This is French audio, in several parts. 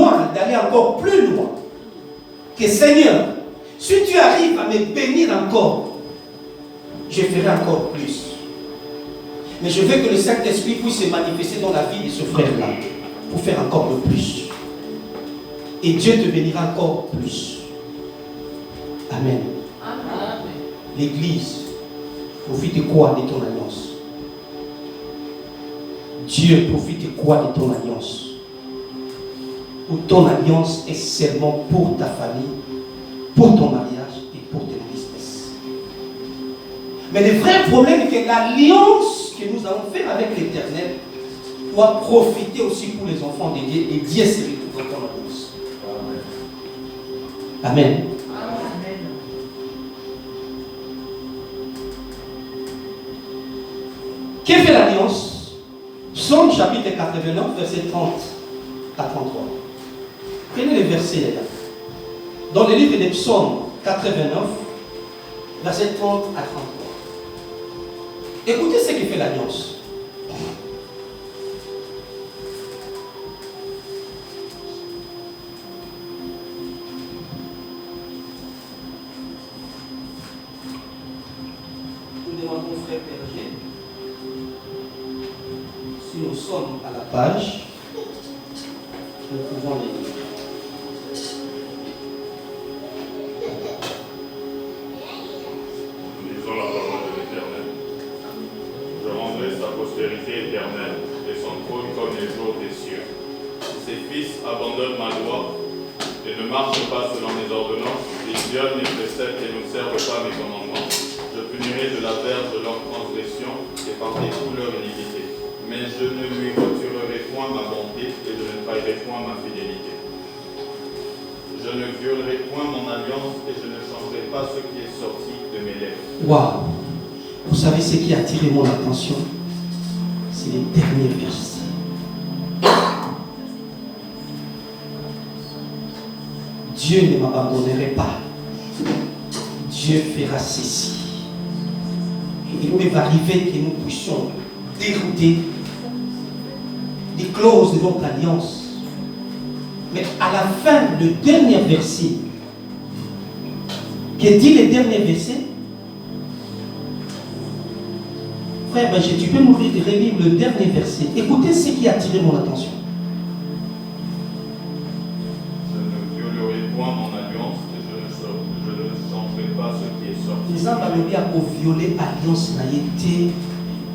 moi d'aller encore plus loin. Que Seigneur, si tu arrives à me bénir encore, je ferai encore plus. Mais je veux que le Saint-Esprit puisse se manifester dans la vie de ce frère-là pour faire encore le plus. Et Dieu te bénira encore plus. Amen. Amen. L'Église profite de quoi de ton alliance? Dieu profite de quoi de ton alliance? Ou ton alliance est seulement pour ta famille, pour ton mariage et pour tes business. Mais le vrai problème est que l'alliance que nous allons faire avec l'Éternel doit profiter aussi pour les enfants de Dieu et Dieu se retrouve dans ton alliance. Amen. Amen. Que fait l'alliance? Psaume chapitre 89, verset 30 à 33. Prenez les versets là. Dans le livre des Psaumes 89, verset 30 à 33. Écoutez ce que fait l'alliance. Nous demandons frère Berger si nous sommes à la page, nous pouvons les lire. Lisons la parole de l'Éternel. Je rendrai sa postérité éternelle et son trône comme les jours des cieux. Si ses fils abandonnent ma loi et ne marchent pas selon mes ordonnances, ils violent mes préceptes et n'observent pas mes commandements, je punirai de la verge de leur transgression et par des coups leur iniquité. Mais je ne lui retirerai point ma bonté et je ne trahirai point ma fidélité. Je ne violerai point mon alliance et je ne changerai pas ce qui est sorti de mes lèvres. Waouh! Vous savez ce qui a attiré mon attention? C'est les derniers versets. Dieu ne m'abandonnerait pas. Dieu fera ceci. Il peut arriver que nous puissions dérouter des clauses de notre alliance. Mais à la fin, le dernier verset, que dit le dernier verset? Frère, tu peux nous relire le dernier verset. Écoutez ce qui a attiré mon attention. Je ne violerai point mon alliance et je ne changerai pas ce qui est sorti. Nous avons violer l'alliance na été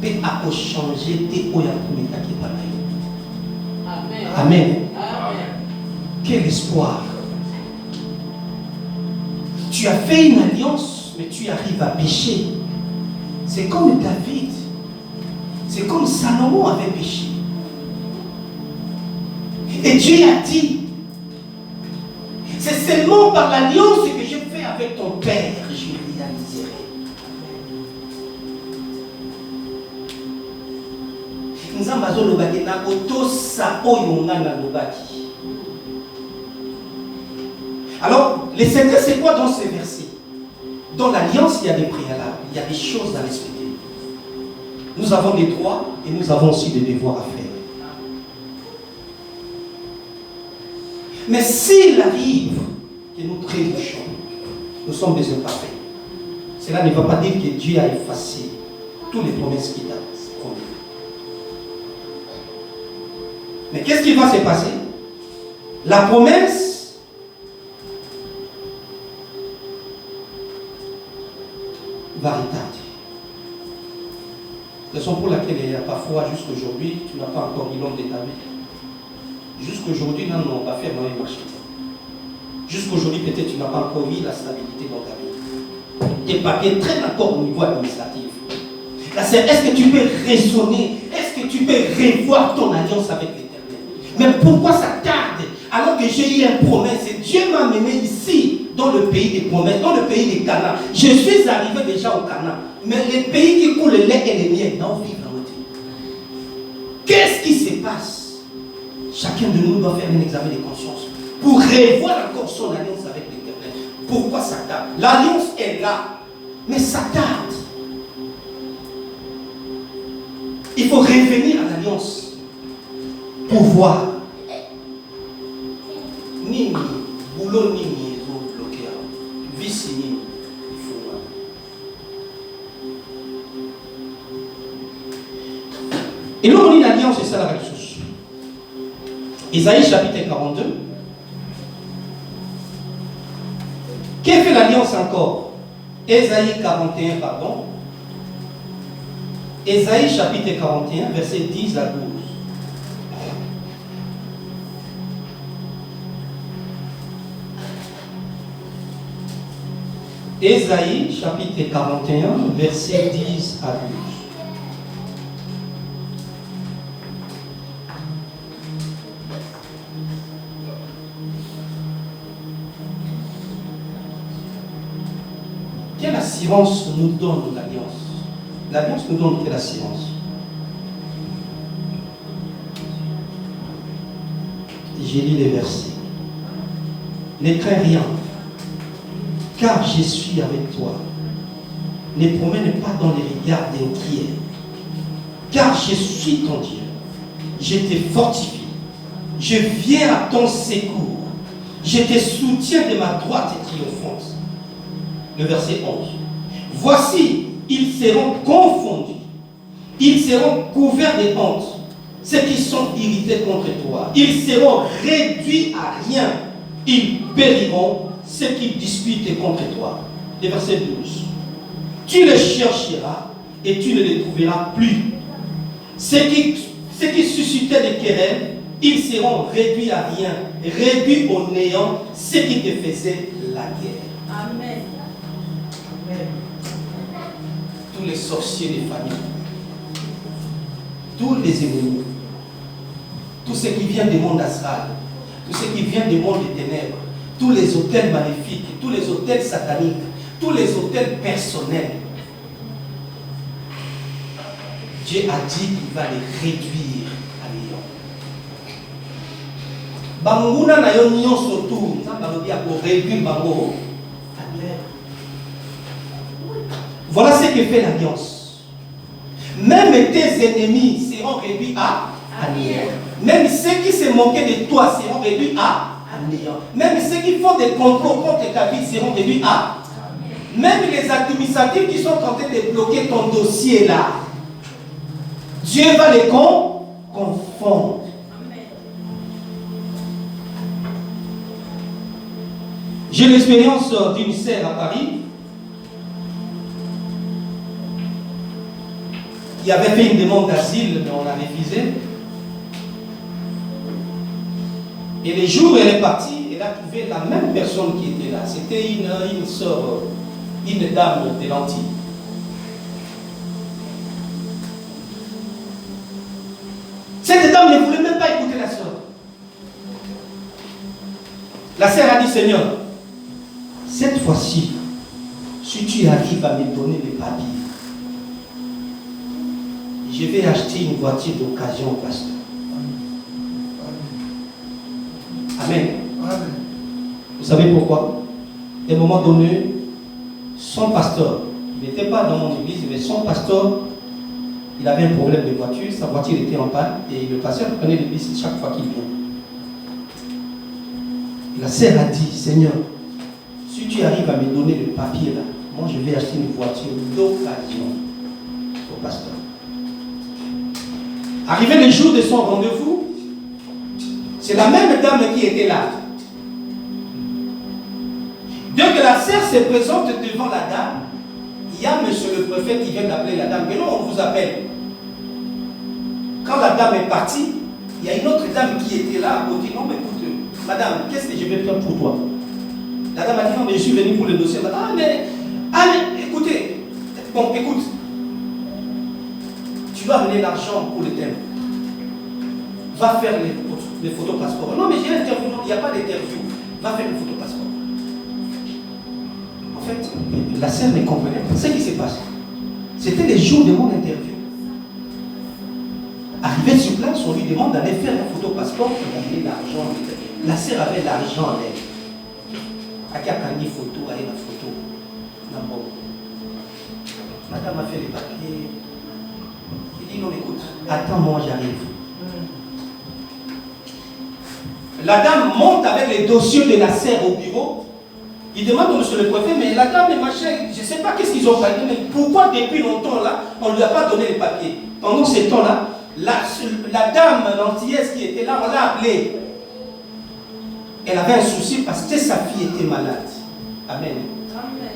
et à changer des oyakumeta qui pareil. Amen. Amen. Amen. Quel espoir. Tu as fait une alliance, mais tu arrives à pécher. C'est comme David. C'est comme Salomon avait péché. Et Dieu a dit, c'est seulement par l'alliance que j'ai fait avec ton père que je réaliserai. Nous avons le bagage na auto sapo yongana le bagage. Alors, les secrets, c'est quoi dans ces versets? Dans l'alliance, il y a des préalables, il y a des choses à respecter. Nous avons des droits et nous avons aussi des devoirs à faire. Mais s'il arrive que nous trébuchons, nous sommes des imparfaits. Cela ne va pas dire que Dieu a effacé toutes les promesses qu'il a promises. Mais qu'est-ce qui va se passer? La promesse va retarder. Raison pour laquelle il y a parfois, jusqu'aujourd'hui, tu n'as pas encore eu l'homme de ta vie. Jusqu'aujourd'hui, non, on va faire dans les marchés. Jusqu'aujourd'hui, peut-être tu n'as pas encore eu la stabilité dans ta vie. Tes papiers traînent encore au niveau administratif. Là, est-ce que tu peux raisonner? Est-ce que tu peux revoir ton alliance avec l'Éternel? Mais pourquoi ça tarde? Alors que j'ai eu une promesse, et Dieu m'a mené ici, dans le pays des promesses, dans le pays des Canaan. Je suis arrivé déjà au Canaan. Mais les pays qui coulent le lait et les miels, non, vivre en côté. Qu'est-ce qui se passe? Chacun de nous doit faire un examen de conscience pour revoir encore son alliance avec l'Éternel. Pourquoi ça tarde? L'alliance est là, mais ça tarde. Il faut revenir à l'alliance pour voir Nini, boulot nini, ils ont bloqué. Vice nini, il faut. Et là, on lit l'alliance, c'est ça la ressource. Isaïe chapitre 42. Qu'est fait l'alliance encore? Isaïe 41, pardon. Isaïe chapitre 41, verset 10 à 12. Isaïe chapitre 41, verset 10 à 12. Quelle assurance nous donne l'alliance? L'alliance nous donne quelle assurance? J'ai lu les versets. Ne crains rien, car je suis avec toi. Ne promène pas dans les regards d'inquiets, car je suis ton Dieu. Je te fortifie. Je viens à ton secours. Je te soutiens de ma droite triomphante. Le verset 11. Voici, ils seront confondus. Ils seront couverts de honte. Ceux qui sont irrités contre toi. Ils seront réduits à rien. Ils périront, ceux qui disputent contre toi. Le verset 12. Tu les chercheras et tu ne les trouveras plus. Ceux qui suscitaient des querelles, ils seront réduits à rien, réduits au néant, ceux qui te faisaient la guerre. Amen. Tous les sorciers des familles, tous les ennemis, tous ceux qui viennent du monde astral, tous ceux qui viennent du monde des ténèbres, tous les hôtels maléfiques, tous les hôtels sataniques, tous les hôtels personnels, Dieu a dit qu'il va les réduire à néant. Banguna na yo nyonso tu, ça va dire pour réduire bango. Voilà ce que fait l'alliance. Même tes ennemis seront réduits à néant. Même ceux qui se moquaient de toi seront réduits à néant. Même ceux qui font des complots contre ta vie seront réduits à néant. Même les administratifs qui sont en train de bloquer ton dossier là, Dieu va les confondre. J'ai l'expérience d'une sœur à Paris qui avait fait une demande d'asile, mais on a refusé. Et les jours où elle est partie, elle a trouvé la même personne qui était là. C'était une sœur, une dame de l'Antilles. Cette dame ne voulait même pas écouter la sœur. La sœur a dit, Seigneur, cette fois-ci, si tu arrives à me donner les papiers, je vais acheter une voiture d'occasion au pasteur. Amen. Amen. Vous savez pourquoi? À un moment donné, son pasteur, il n'était pas dans mon église, mais son pasteur, il avait un problème de voiture, sa voiture était en panne, et le pasteur prenait l'église chaque fois qu'il vient. Et la sœur a dit, Seigneur, si tu arrives à me donner le papier là, moi je vais acheter une voiture d'occasion au pasteur. Arrivé le jour de son rendez-vous, c'est la même dame qui était là. Dès que la sœur se présente devant la dame, il y a monsieur le prophète qui vient d'appeler la dame. Mais non, on vous appelle. Quand la dame est partie, il y a une autre dame qui était là à côté. Non, mais écoute, madame, qu'est-ce que je vais faire pour toi? La dame a dit, non, mais je suis venu pour le dossier. Ah, mais écoutez, bon, écoute, tu dois amener l'argent pour le thème. Va faire les photos passeport. Non, mais j'ai une interview. Non, il n'y a pas d'interview. Va faire les photos passeport. En fait, la sœur ne comprenait pas ce qui se passe. C'était les jours de mon interview. Arrivé sur place, on lui demande d'aller faire une photo passeport pour amener l'argent. La sœur avait l'argent en elle. À qui a gagné photo, à la photo. Madame a fait les papiers. Il dit non, écoute, attends-moi, j'arrive. La dame monte avec les dossiers de la serre au bureau. Il demande au monsieur le préfet, mais la dame et machin, je ne sais pas qu'est-ce qu'ils ont fait, mais pourquoi depuis longtemps là, on ne lui a pas donné les papiers? Pendant ce temps-là, la dame l'antillaise qui était là, on l'a appelée. Elle avait un souci parce que sa fille était malade. Amen. Amen.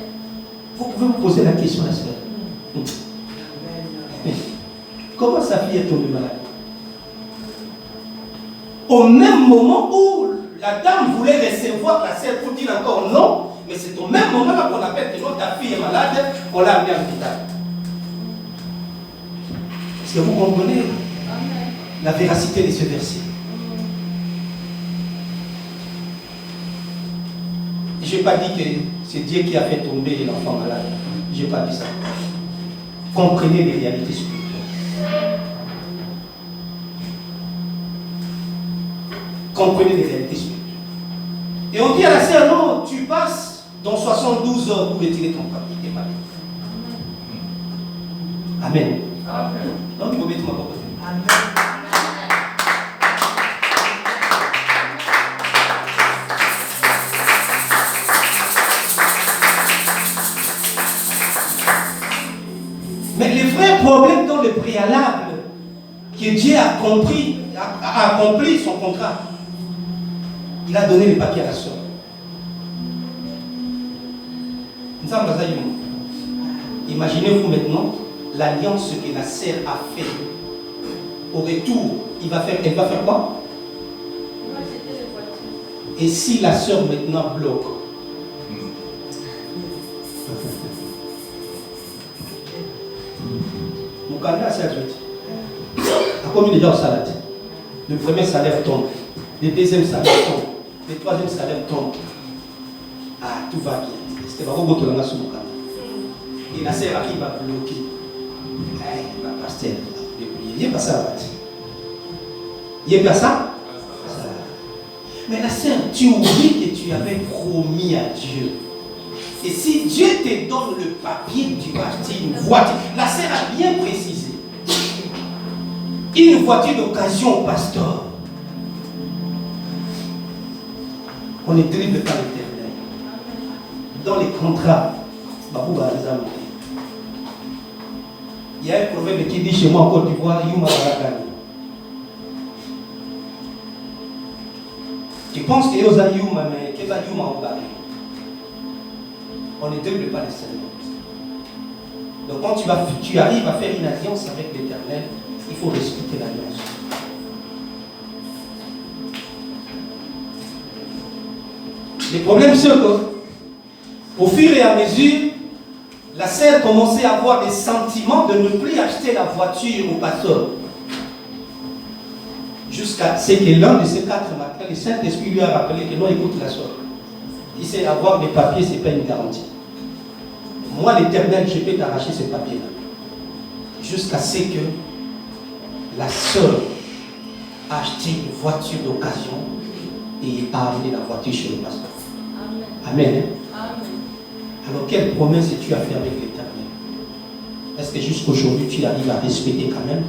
Vous pouvez vous poser la question, la sœur. Comment sa fille est tombée malade? Au même moment où la dame voulait recevoir la sœur pour dire encore non, mais c'est au même moment là qu'on appelle que non, ta fille est malade, on l'a amenée à l'hôpital. Est-ce que vous comprenez la véracité de ce verset? Je n'ai pas dit que c'est Dieu qui a fait tomber l'enfant malade. Je n'ai pas dit ça. Comprenez les réalités spirituelles. Comprenez les réalités spirituelles. Et on dit à la sœur, non, tu passes dans 72 heures pour retirer ton papier, tes papiers. Amen. Amen. Donc, il faut mettre ma côté. Amen. Mais le vrai problème dans le préalable, que Dieu a compris, a accompli son contrat. Il a donné les papiers à la soeur. Imaginez-vous maintenant l'alliance que la sœur a fait. Au retour, elle va faire quoi? Et si la sœur maintenant bloque? Mon candidat, c'est adulte. À combien de gens au salade? Le premier salaire tombe. Le deuxième salaire tombe. Le troisième salaire tombe. Ah, tout va bien. C'était pas beaucoup de langue sur mon candidat. Et la sœur qui va bloquer. Eh, ma pasteur, il n'y a pas ça. Il n'y a pas ça? Mais la sœur, tu oublies que tu avais promis à Dieu. Et si Dieu te donne le papier, tu vas acheter une voiture. La sœur a bien précisé. Une voiture d'occasion au pasteur. On est terrible par l'éternel. Dans les contrats, il y a un proverbe qui dit chez moi en Côte d'Ivoire, Yuma Barakani. Tu penses qu'il y a des Yuma, mais qu'il y a des Yuma en bas. On ne terrible pas les Seigneur. Donc quand tu arrives à faire une alliance avec l'éternel, il faut respecter l'alliance. Le problème, c'est qu'au fur et à mesure, la sœur commençait à avoir des sentiments de ne plus acheter la voiture au pasteur. Jusqu'à ce que l'un de ces 4 matins, le Saint-Esprit lui a rappelé que non, écoute la sœur. Il sait avoir des papiers, ce n'est pas une garantie. Moi, l'Éternel, je peux t'arracher ces papiers-là. Jusqu'à ce que la sœur a acheté une voiture d'occasion et a amené la voiture chez le pasteur. Amen. Amen. Amen. Alors, quelle promesse tu as fait avec l'Éternel? Est-ce que jusqu'aujourd'hui, tu arrives à respecter quand même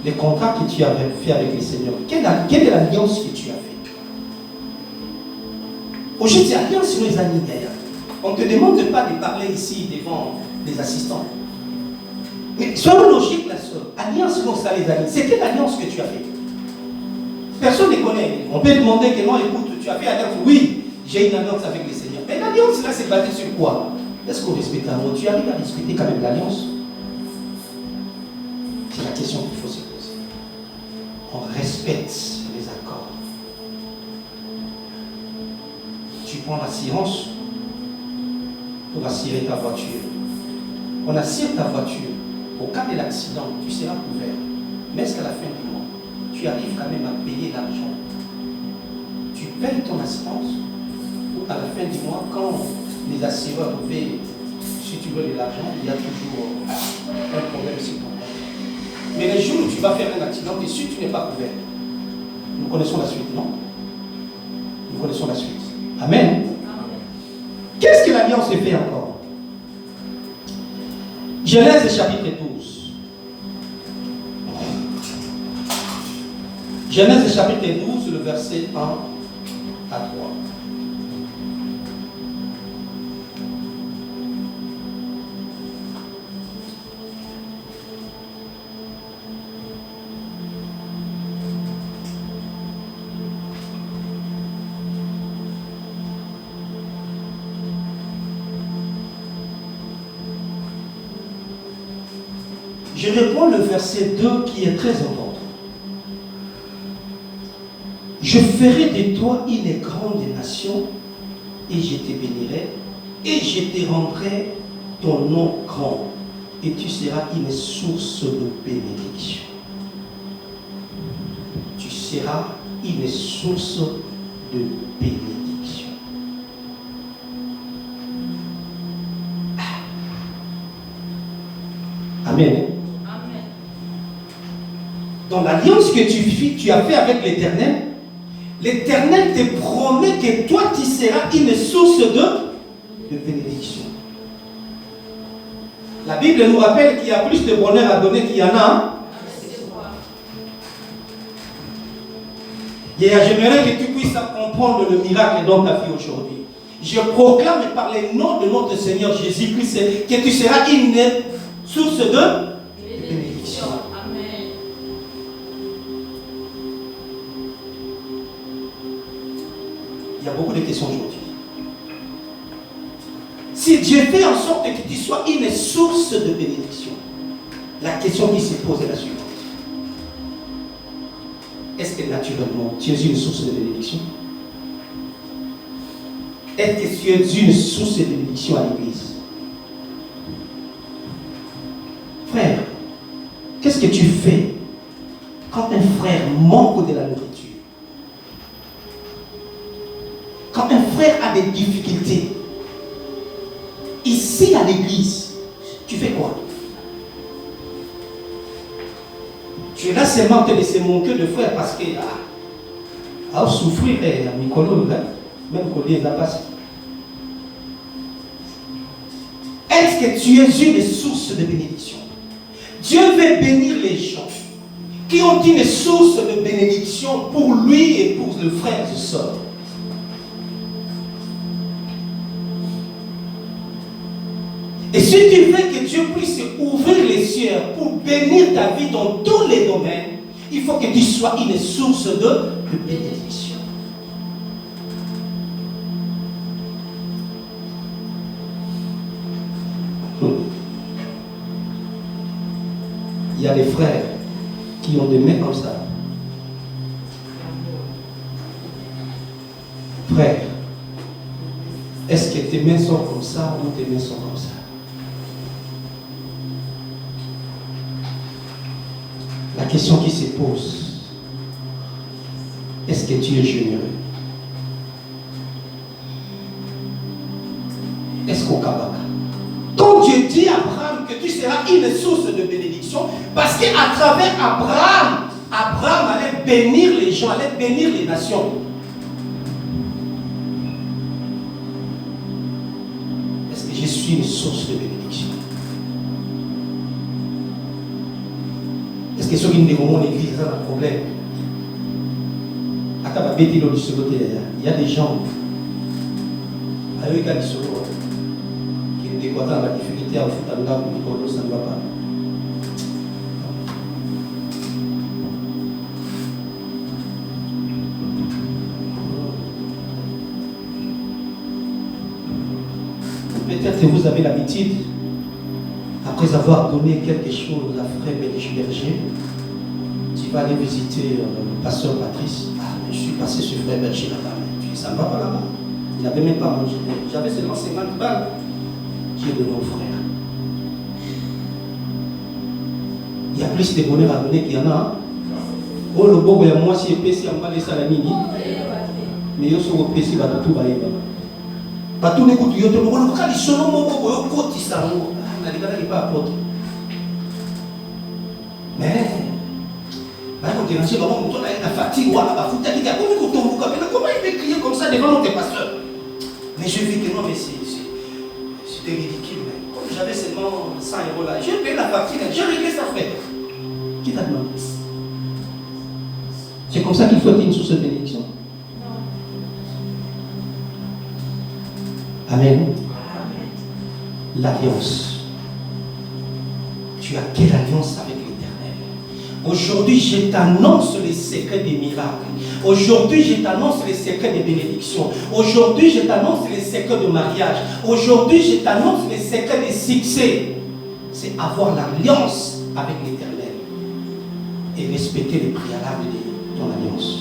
les contrats que tu avais fait avec le Seigneur? Quelle est l'alliance que tu as faite? Aujourd'hui, c'est alliance sur les amis d'ailleurs. On ne te demande pas de parler ici devant les assistants. Mais soyons logiques, la soeur. Alliance, non, ça les amis. C'est quelle alliance que tu as faite? Personne ne connaît. On peut demander que non, écoute, tu as fait alliance. Oui, j'ai une alliance avec le Seigneur. Mais l'alliance là, c'est basé sur quoi? Est-ce qu'on respecte un mot? Tu arrives à respecter quand même l'alliance? C'est la question qu'il faut se poser. On respecte les accords. Tu prends l'assurance pour assurer ta voiture. On assure ta voiture. Au cas de l'accident, tu seras couvert. Mais est-ce qu'à la fin du mois, tu arrives quand même à payer l'argent? Tu payes ton assurance? Ou à la fin du mois, quand les assureurs veulent, si tu veux de l'argent, il y a toujours un problème sur ton compte. Mais le jour où tu vas faire un accident, tu es sûr que tu n'es pas couvert. Nous connaissons la suite, non? Nous connaissons la suite. Amen. Qu'est-ce que l'alliance fait encore? Genèse chapitre 12. Genèse chapitre 12, le verset 1 à 3. Je reprends le verset 2 qui est très important. Je ferai de toi une grande nation et je te bénirai et je te rendrai ton nom grand et tu seras une source de bénédiction. Tu seras une source de bénédiction. Amen. Dans l'alliance que tu as fait avec l'Éternel, l'Éternel te promet que toi tu seras une source de bénédiction. La Bible nous rappelle qu'il y a plus de bonheur à donner qu'il y en a. Et j'aimerais que tu puisses comprendre le miracle dans ta vie aujourd'hui. Je proclame par le nom de notre Seigneur Jésus-Christ que tu seras une source de bénédiction. Amen. Il y a beaucoup de questions aujourd'hui. Si Dieu fait en sorte que tu sois une source de bénédiction, la question qui se pose est la suivante. Est-ce que naturellement tu es une source de bénédiction? Est-ce que tu es une source de bénédiction à l'église? Frère, qu'est-ce que tu fais quand un frère manque de la nourriture? Quand un frère a des difficultés, ici à l'église, tu fais quoi? Tu es là seulement te laisser manquer de frère parce que à souffrir à Mikolo, même qu'on les a passés. Est-ce que tu es une source de bénédiction? Dieu veut bénir les gens qui ont une source de bénédiction pour lui et pour le frère et sœur. Et si tu veux que Dieu puisse ouvrir les cieux pour bénir ta vie dans tous les domaines, il faut que tu sois une source de bénédiction. Il y a des frères qui ont des mains comme ça. Frère, est-ce que tes mains sont comme ça ou tes mains sont comme ça? La question qui se pose, est-ce que tu es généreux? Est-ce qu'au Kabaka? Quand Dieu dit à Abraham que tu seras une source de bénédiction, parce qu'à travers Abraham allait bénir les gens, allait bénir les nations. Est-ce que je suis une source de bénédiction? Est-ce que ceux qui nous démontrent l'église, c'est un problème? Il y a des gens avec qui ont découvert la difficulté à Futanga pour ça ne va pas. Peut-être que vous avez l'habitude, après avoir donné quelque chose à frère Bénéchou Berger, tu vas aller visiter le pasteur Patrice. Ah, je suis passé sur frère Berger là-bas. Tu dis, ça ne va pas là-bas. Il n'avait même pas mangé. J'avais seulement 50 balles. Qui est de nos frères. Il y a plus de bonheur à donner qu'il y en a. Oh, le bon, il y a moi, si épaissi, on va laisser à la mini. Mais il y a aussi un épaissi, va tout bailler. Pas tout les coups, il y a tout le monde. Quand ils sont au monde, ils sont pas apôtre. Mais, comment il peut crier comme ça devant notre pasteur? Mais je vis que non, mais c'était ridicule. Comme j'avais seulement 100 € là, j'ai payé la facture, j'ai réglé ça, frère. Qui t'a demandé? C'est comme ça qu'il faut être une source de bénédiction. Amen. L'alliance. Tu as quelle alliance avec l'Éternel? Aujourd'hui, je t'annonce les secrets des miracles. Aujourd'hui, je t'annonce les secrets des bénédictions. Aujourd'hui, je t'annonce les secrets de mariage. Aujourd'hui, je t'annonce les secrets des succès. C'est avoir l'alliance avec l'Éternel et respecter les préalables de ton alliance.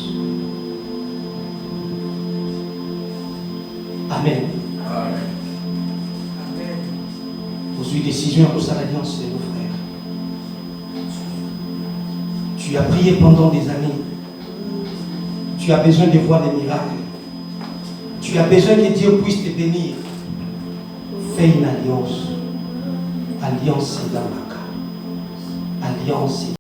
Amen. Amen. Pose une décision pour ça l'alliance, mon frère. Tu as prié pendant des années. Tu as besoin de voir des miracles. Tu as besoin que Dieu puisse te bénir. Fais une alliance. Alliance, c'est dans la cas. Alliance,